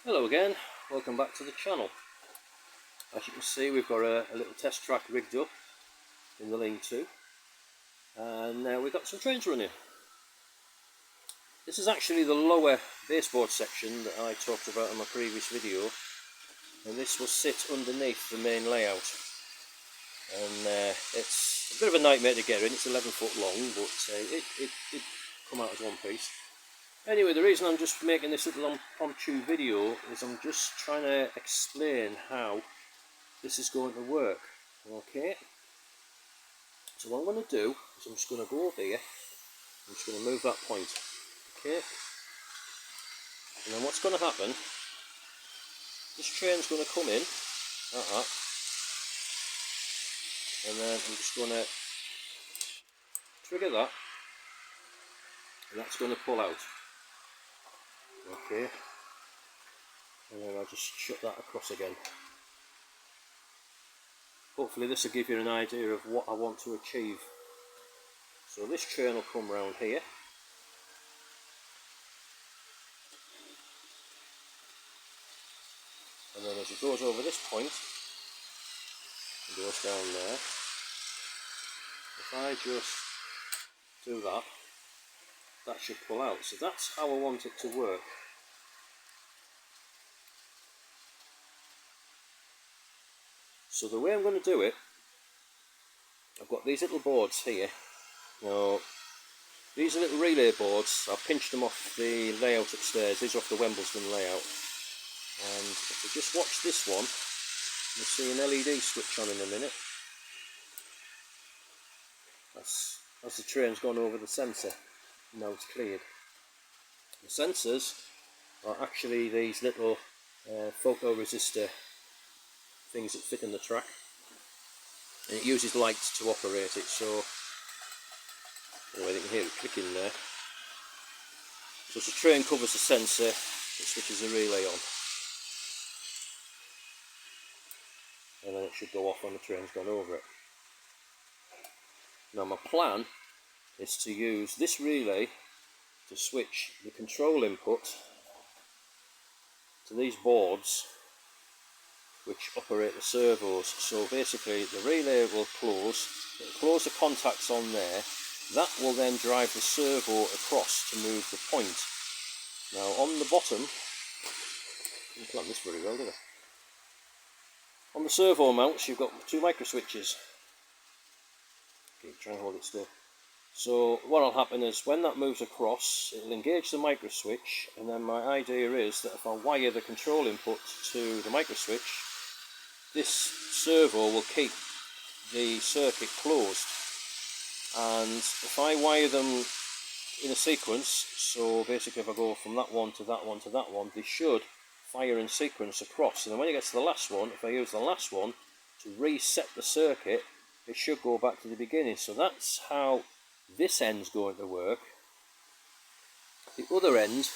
Hello again, welcome back to the channel. As you can see, we've got a little test track rigged up in the lean-to, and we've got some trains running. This is actually the lower baseboard section that I talked about in my previous video, and this will sit underneath the main layout. And it's a bit of a nightmare to get in. It's 11 foot long, but it did come out as one piece. Anyway, the reason I'm just making this little impromptu video is I'm just trying to explain how this is going to work. Okay, so what I'm going to do is I'm just going to go over here. I'm just going to move that point. Okay, and then what's going to happen, this train's going to come in like that, and then I'm just going to trigger that, and that's going to pull out. Okay, and then I'll just shut that across again. Hopefully this will give you an idea of what I want to achieve. So this train will come round here, and then as it goes over this point, it goes down there. If I just do that, that should pull out. So that's how I want it to work. So the way I'm going to do it, I've got these little boards here. Now, these are little relay boards. I've pinched them off the layout upstairs. These are off the Wemblesden layout. And if you just watch this one, you'll see an LED switch on in a minute. That's as the train's gone over the sensor. Now it's cleared. The sensors are actually these little photoresistor things that fit in the track, and it uses lights to operate it. So anyway, you can hear it clicking there. So as the train covers the sensor, it switches the relay on, and then it should go off when the train's gone over it. Now my plan is to use this relay to switch the control input to these boards which operate the servos. So basically the relay will close, it'll close the contacts on there, that will then drive the servo across to move the point. Now on the bottom, I didn't plan this very well, did I? On the servo mounts you've got two micro switches. Okay, try and hold it still. So what will happen is when that moves across, it'll engage the micro switch, and then my idea is that if I wire the control input to the micro switch, this servo will keep the circuit closed. And if I wire them in a sequence, so basically if I go from that one to that one to that one, they should fire in sequence across. And then when it gets to the last one, if I use the last one to reset the circuit, it should go back to the beginning. So that's how this end's going to work. The other end,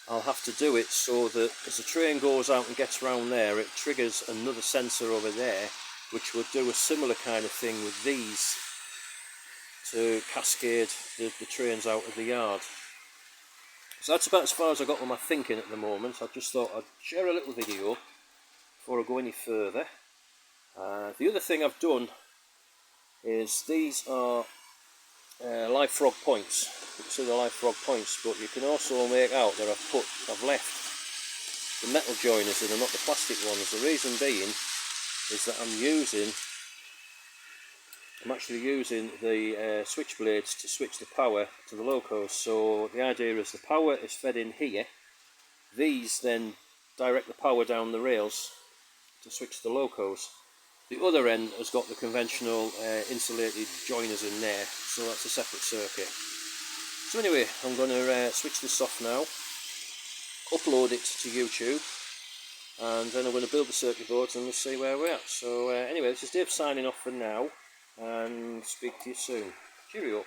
I'll have to do it so that as the train goes out and gets round there, it triggers another sensor over there, which will do a similar kind of thing with these to cascade the trains out of the yard. So that's about as far as I got with my thinking at the moment. I just thought I'd share a little video before I go any further. The other thing I've done is these are live frog points. You can see the live frog points, but you can also make out that I've left the metal joiners in and not the plastic ones. The reason being is that I'm actually using the switchblades to switch the power to the locos. So the idea is the power is fed in here. These then direct the power down the rails to switch the locos. The other end has got the conventional insulated joiners in there, so that's a separate circuit. So anyway, I'm going to switch this off now, upload it to YouTube, and then I'm going to build the circuit boards and we'll see where we're at. So anyway, this is Dave signing off for now, and speak to you soon. Cheerio.